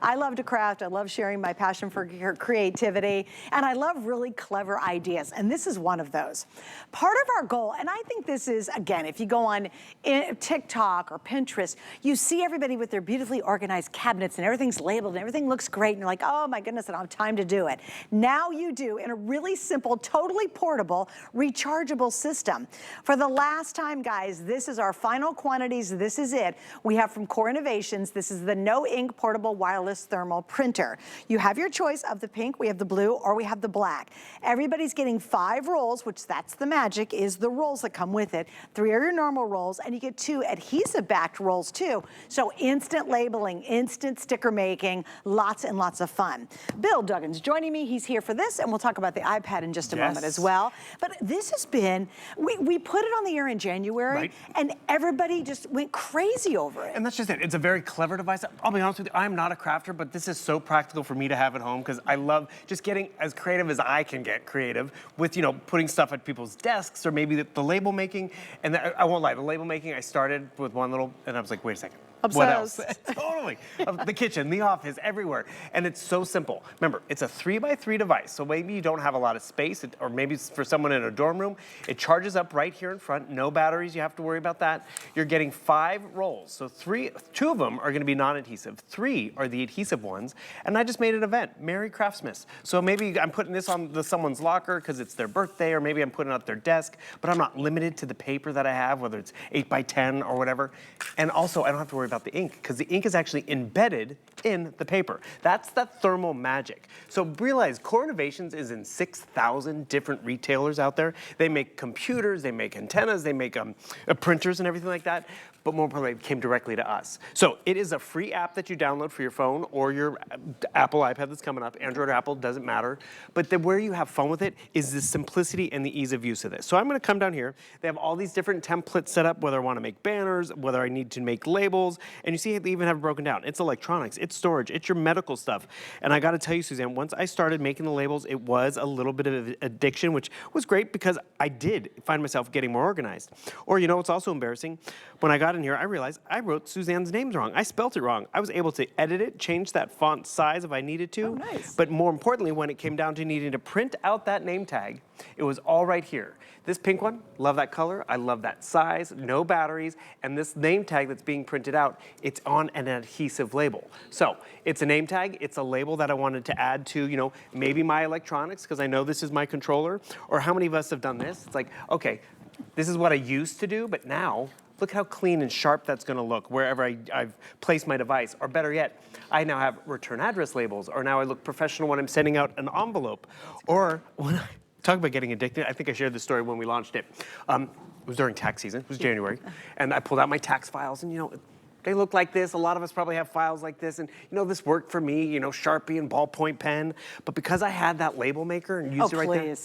I love to craft, I love sharing my passion for creativity, and I love really clever ideas, and this is one of those. Part of our goal, and I think this is, again, if you go on TikTok or Pinterest, you see everybody with their beautifully organized cabinets and everything's labeled and everything looks great, and you're like, oh my goodness, I don't have time to do it. Now you do in a really simple, totally portable, rechargeable system. For the last time, guys, this is our final quantities, this is it. We have from Core Innovations, this is the no ink portable wireless thermal printer. You have your choice of the pink, we have the blue, or we have the black. Everybody's getting 5 rolls, which that's the magic, is the rolls that come with it. 3 are your normal rolls, and you get 2 adhesive-backed rolls too. So instant labeling, instant sticker making, lots and lots of fun. Bill Duggan's joining me. He's here for this, and we'll talk about the iPad in just a moment as well. But this has been, we put it on the air in January, and everybody just went crazy over it. And that's just it. It's a very clever device. I'll be honest with you, I'm not a crafter, but this is so practical for me to have at home because I love just getting as creative as I can get creative with, you know, putting stuff at people's desks or maybe the label making. And I won't lie, the label making, I started with one little, and I was like, wait a second. Obsessed. What else? Totally. The kitchen, the office, everywhere. And it's so simple. Remember, it's a 3x3 device, so maybe you don't have a lot of space, or maybe it's for someone in a dorm room. It charges up right here in front, no batteries, you have to worry about that. You're getting 5 rolls, so 2 of them are gonna be non-adhesive, 3 are the adhesive ones, and I just made an event, Merry Craftsmas. So maybe I'm putting this on someone's locker because it's their birthday, or maybe I'm putting it at their desk, but I'm not limited to the paper that I have, whether it's 8x10 or whatever. And also, I don't have to worry about the ink, because the ink is actually embedded in the paper. That's that thermal magic. So realize Core Innovations is in 6,000 different retailers out there. They make computers, they make antennas, they make printers and everything like that, but more importantly, it came directly to us. So it is a free app that you download for your phone or your Apple iPad that's coming up. Android or Apple, doesn't matter. But where you have fun with it is the simplicity and the ease of use of this. So I'm gonna come down here. They have all these different templates set up, whether I wanna make banners, whether I need to make labels, and you see they even have it broken down. It's electronics, it's storage, it's your medical stuff. And I gotta tell you, Suzanne, once I started making the labels, it was a little bit of addiction, which was great because I did find myself getting more organized. Or, you know, it's also embarrassing. When I got in here, I realized I wrote Suzanne's names wrong. I spelt it wrong. I was able to edit it, change that font size if I needed to. Oh, nice. But more importantly, when it came down to needing to print out that name tag, it was all right here. This pink one, love that color. I love that size, no batteries. And this name tag that's being printed out, it's on an adhesive label. So it's a name tag, it's a label that I wanted to add to, you know, maybe my electronics, because I know this is my controller. Or how many of us have done this? It's like, okay, this is what I used to do, but now, look how clean and sharp that's gonna look wherever I've placed my device. Or better yet, I now have return address labels, or now I look professional when I'm sending out an envelope. Or when I talk about getting addicted, I think I shared this story when we launched it. It was during tax season, it was January, and I pulled out my tax files, and you know, they look like this. A lot of us probably have files like this, and you know, this worked for me, you know, Sharpie and ballpoint pen, but because I had that label maker and used it right there,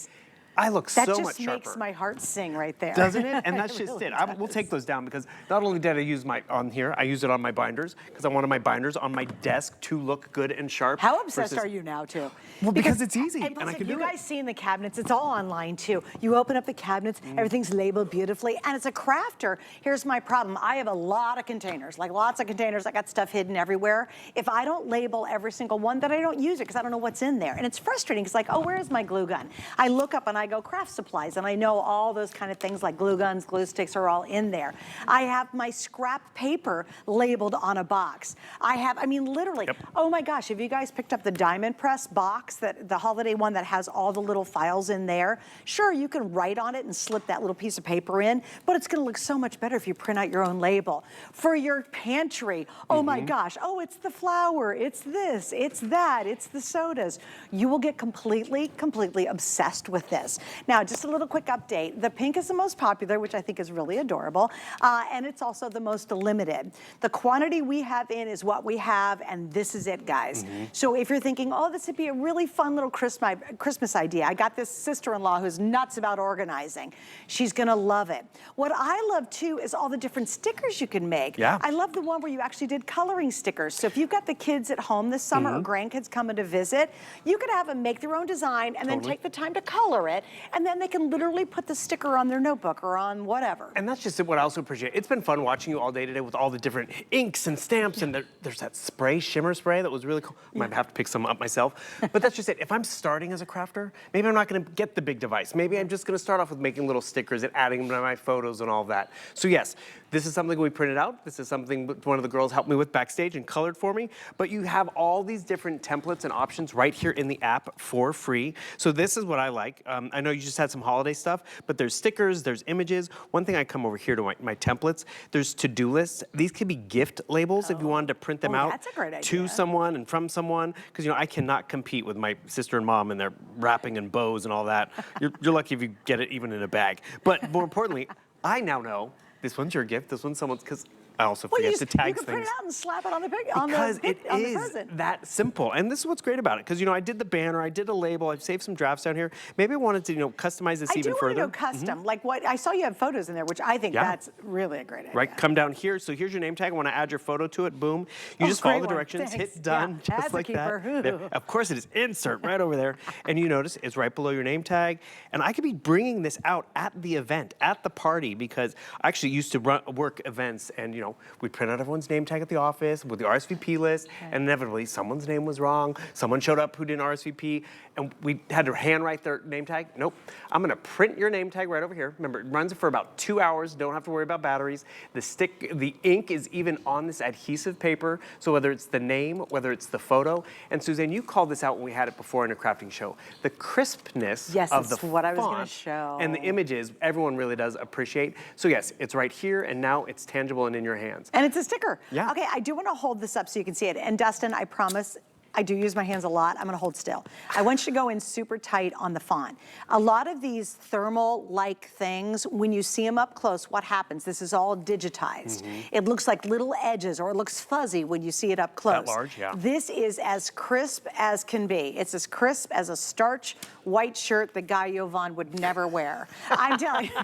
I look so much sharper. That just makes my heart sing right there. Doesn't it? And that's just it. We'll take those down because not only did I use on here, I use it on my binders because I wanted my binders on my desk to look good and sharp. How obsessed are you now too? Well, because it's easy and I can do it. You guys seen the cabinets, it's all online too. You open up the cabinets, everything's labeled beautifully, and it's a crafter. Here's my problem. I have a lot of containers, like lots of containers. I got stuff hidden everywhere. If I don't label every single one, then I don't use it because I don't know what's in there. And it's frustrating. It's like, oh, where's my glue gun? I look up and I go craft supplies, and I know all those kind of things like glue guns, glue sticks are all in there. I have my scrap paper labeled on a box. I mean, literally, oh my gosh, have you guys picked up the Diamond Press box, the holiday one that has all the little files in there? Sure, you can write on it and slip that little piece of paper in, but it's gonna look so much better if you print out your own label. For your pantry, oh my gosh, oh, it's the flour, it's this, it's that, it's the sodas. You will get completely obsessed with this. Now, just a little quick update. The pink is the most popular, which I think is really adorable, and it's also the most limited. The quantity we have in is what we have, and this is it, guys. So if you're thinking, oh, this would be a really fun little Christmas idea. I got this sister-in-law who's nuts about organizing. She's gonna love it. What I love too is all the different stickers you can make. I love the one where you actually did coloring stickers. So if you've got the kids at home this summer or grandkids coming to visit, you could have them make their own design and then take the time to color it. it, and then they can literally put the sticker on their notebook or on whatever. And that's just what I also appreciate. It's been fun watching you all day today with all the different inks and stamps, and there's that spray, shimmer spray that was really cool. I might have to pick some up myself. But that's just it. If I'm starting as a crafter, maybe I'm not gonna get the big device. Maybe I'm just gonna start off with making little stickers and adding them to my photos and all that. So yes, this is something we printed out. This is something one of the girls helped me with backstage and colored for me. But you have all these different templates and options right here in the app for free. So this is what I like. I know you just had some holiday stuff, but there's stickers, there's images. One thing I come over here to my templates, there's to-do lists. These could be gift labels if you wanted to print them out that's a great idea. to someone and from someone. Because I cannot compete with my sister and mom and their wrapping and bows and all that. You're lucky if you get it even in a bag. But more importantly, I now know this one's your gift, this one's someone's, because I also forget to tag you can things. print it out and slap it on the Because it is present. that simple. And this is what's great about it. Because, I did the banner, I did a label, I've saved some drafts down here. Maybe I wanted to, customize this even further. I do want to go custom. Like what, I saw you have photos in there, which I think that's really a great idea. Right, come down here. So here's your name tag. I want to add your photo to it. Boom. You just follow the directions, hit done, just like that. Yeah, of course it is. Insert right over there. And you notice it's right below your name tag. And I could be bringing this out at the event, at the party, because I actually used to work events and, we'd print out everyone's name tag at the office with the RSVP list, and inevitably someone's name was wrong. Someone showed up who didn't RSVP, and we had to handwrite their name tag. Nope. I'm gonna print your name tag right over here. Remember, it runs for about 2 hours. Don't have to worry about batteries. The ink is even on this adhesive paper, so whether it's the name, whether it's the photo, and Suzanne, you called this out when we had it before in a crafting show. The crispness of the that's what I was gonna font show. and the images, everyone really does appreciate. So yes, it's right here, and now it's tangible and in your hands. And it's a sticker. Yeah. Okay, I do want to hold this up so you can see it. And Dustin, I promise, I do use my hands a lot. I'm going to hold still. I want you to go in super tight on the font. A lot of these thermal-like things, when you see them up close, what happens? This is all digitized. It looks like little edges, or it looks fuzzy when you see it up close. That large, yeah. This is as crisp as can be. It's as crisp as a starch white shirt that Guy Jovan would never wear. I'm telling you.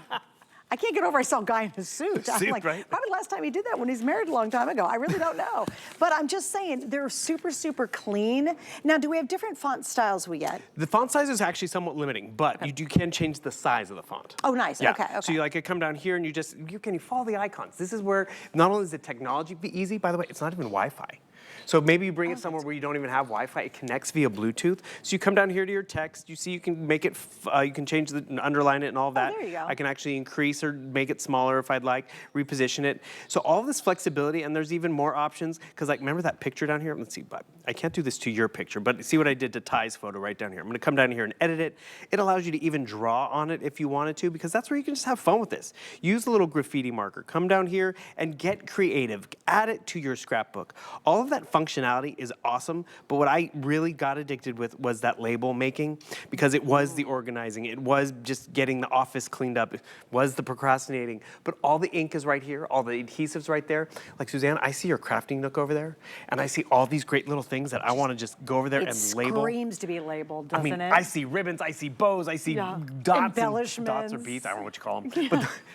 I can't get over I saw a guy in a suit. I'm like, right? probably last time he did that when he's married a long time ago. I really don't know. But I'm just saying, they're super, super clean. Now, do we have different font styles we get? The font size is actually somewhat limiting, but you can change the size of the font. Oh, nice. Yeah. Okay. So you come down here and you follow the icons. This is where not only is the technology easy, by the way, it's not even Wi-Fi. So maybe you bring it somewhere where you don't even have Wi-Fi. It connects via Bluetooth. So you come down here to your text. You see you can make it, you can change and underline it and all of that. There you go. I can actually increase or make it smaller if I'd like, reposition it. So all this flexibility, and there's even more options. Because remember that picture down here? Let's see, but I can't do this to your picture, but see what I did to Ty's photo right down here. I'm gonna come down here and edit it. It allows you to even draw on it if you wanted to, because that's where you can just have fun with this. Use the little graffiti marker. Come down here and get creative. Add it to your scrapbook. All of that functionality is awesome, but what I really got addicted with was that label making, because it was the organizing, it was just getting the office cleaned up, it was the procrastinating, but all the ink is right here, all the adhesives right there. Like Suzanne, I see your crafting nook over there, and I see all these great little things that I want to just go over there and label. It screams to be labeled, doesn't it? I see ribbons, I see bows, I see dots, and dots or beads, I don't know what you call them,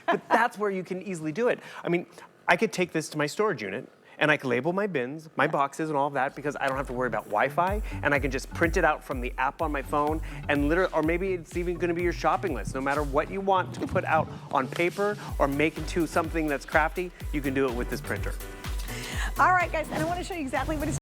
but that's where you can easily do it. I could take this to my storage unit, and I can label my bins, my boxes, and all of that, because I don't have to worry about Wi-Fi, and I can just print it out from the app on my phone, and literally, or maybe it's even gonna be your shopping list. No matter what you want to put out on paper or make into something that's crafty, you can do it with this printer. All right, guys, and I want to show you exactly what it's